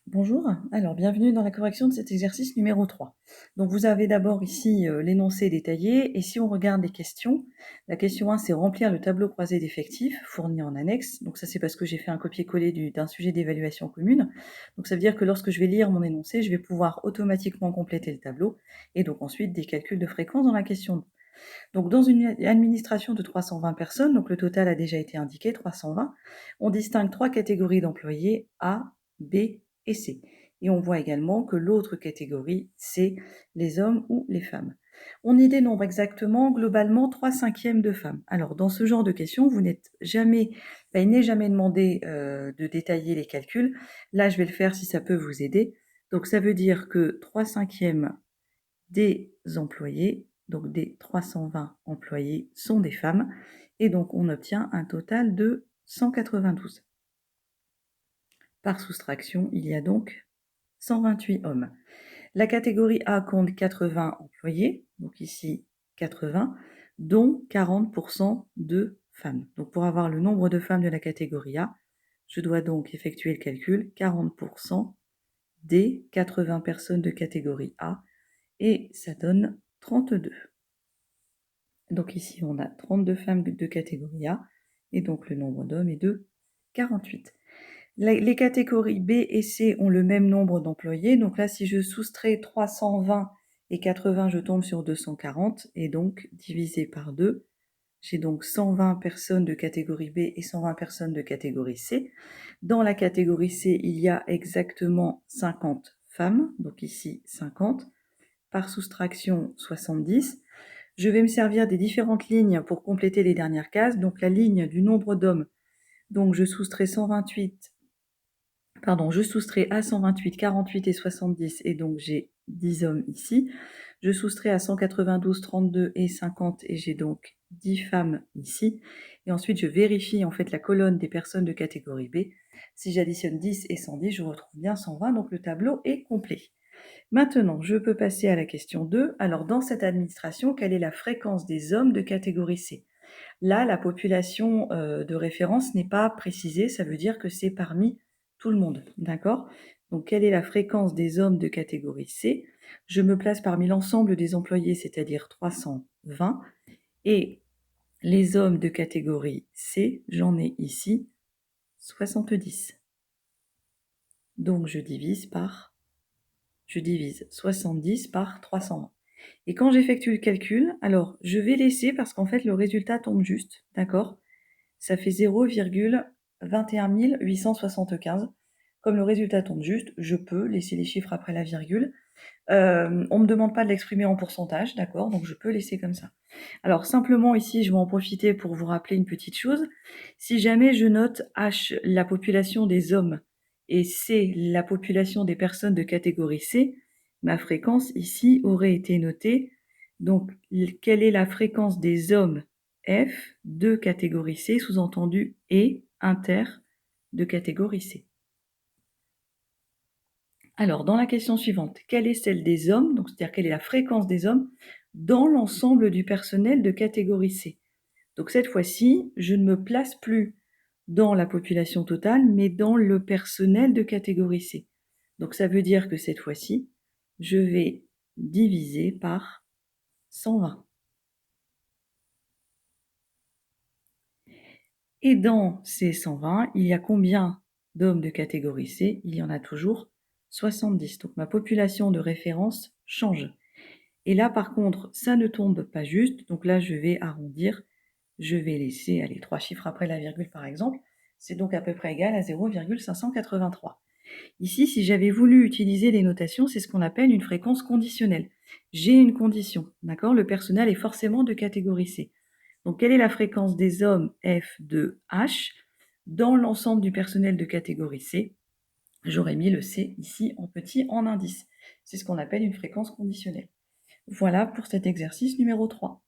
Bonjour, alors bienvenue dans la correction de cet exercice numéro 3. Donc vous avez d'abord ici l'énoncé détaillé et si on regarde les questions, la question 1 c'est remplir le tableau croisé d'effectifs fourni en annexe. Donc ça c'est parce que j'ai fait un copier-coller d'un sujet d'évaluation commune. Donc ça veut dire que lorsque je vais lire mon énoncé, je vais pouvoir automatiquement compléter le tableau et donc ensuite des calculs de fréquence dans la question 2. Donc dans une administration de 320 personnes, donc le total a déjà été indiqué, 320, on distingue 3 catégories d'employés, A, B et C. Et on voit également que l'autre catégorie, c'est les hommes ou les femmes. On y dénombre exactement, globalement, 3/5 de femmes. Alors, dans ce genre de questions, il n'est jamais demandé de détailler les calculs. Là, je vais le faire si ça peut vous aider. Donc, ça veut dire que 3/5 des employés, donc des 320 employés, sont des femmes. Et donc, on obtient un total de 192. Par soustraction, il y a donc 128 hommes. La catégorie A compte 80 employés, donc ici 80, dont 40% de femmes. Donc pour avoir le nombre de femmes de la catégorie A, je dois donc effectuer le calcul 40% des 80 personnes de catégorie A, et ça donne 32. Donc ici, on a 32 femmes de catégorie A, et donc le nombre d'hommes est de 48. Les catégories B et C ont le même nombre d'employés. Donc là, si je soustrais 320 et 80, je tombe sur 240. Et donc, divisé par 2, j'ai donc 120 personnes de catégorie B et 120 personnes de catégorie C. Dans la catégorie C, il y a exactement 50 femmes. Donc ici, 50. Par soustraction, 70. Je vais me servir des différentes lignes pour compléter les dernières cases. Donc la ligne du nombre d'hommes. Donc je soustrais je soustrais à 128, 48 et 70, et donc j'ai 10 hommes ici. Je soustrais à 192, 32 et 50, et j'ai donc 10 femmes ici. Et ensuite, je vérifie en fait la colonne des personnes de catégorie B. Si j'additionne 10 et 110, je retrouve bien 120, donc le tableau est complet. Maintenant, je peux passer à la question 2. Alors, dans cette administration, quelle est la fréquence des hommes de catégorie C? Là, la population de référence n'est pas précisée, ça veut dire que c'est parmi tout le monde, d'accord? Donc, quelle est la fréquence des hommes de catégorie C? Je me place parmi l'ensemble des employés, c'est-à-dire 320, et les hommes de catégorie C, j'en ai ici 70. Donc, je divise 70 par 320. Et quand j'effectue le calcul, alors je vais laisser, parce qu'en fait le résultat tombe juste, d'accord? Ça fait 0,21 875. Comme le résultat tombe juste, je peux laisser les chiffres après la virgule. On ne me demande pas de l'exprimer en pourcentage, d'accord? Donc je peux laisser comme ça. Alors simplement ici, je vais en profiter pour vous rappeler une petite chose. Si jamais je note H, la population des hommes, et C, la population des personnes de catégorie C, ma fréquence ici aurait été notée. Donc, quelle est la fréquence des hommes F de catégorie C, sous-entendu et inter de catégorie C. Alors, dans la question suivante, quelle est celle des hommes, donc c'est-à-dire quelle est la fréquence des hommes dans l'ensemble du personnel de catégorie C? Donc cette fois-ci, je ne me place plus dans la population totale, mais dans le personnel de catégorie C. Donc ça veut dire que cette fois-ci, je vais diviser par 120. Et dans ces 120, il y a combien d'hommes de catégorie C? Il y en a toujours 70. Donc ma population de référence change. Et là, par contre, ça ne tombe pas juste. Donc là, je vais arrondir. Je vais laisser, allez, 3 chiffres après la virgule par exemple. C'est donc à peu près égal à 0,583. Ici, si j'avais voulu utiliser les notations, c'est ce qu'on appelle une fréquence conditionnelle. J'ai une condition, d'accord? Le personnel est forcément de catégorie C. Donc, quelle est la fréquence des hommes F de H dans l'ensemble du personnel de catégorie C? J'aurais mis le C ici en petit en indice. C'est ce qu'on appelle une fréquence conditionnelle. Voilà pour cet exercice numéro 3.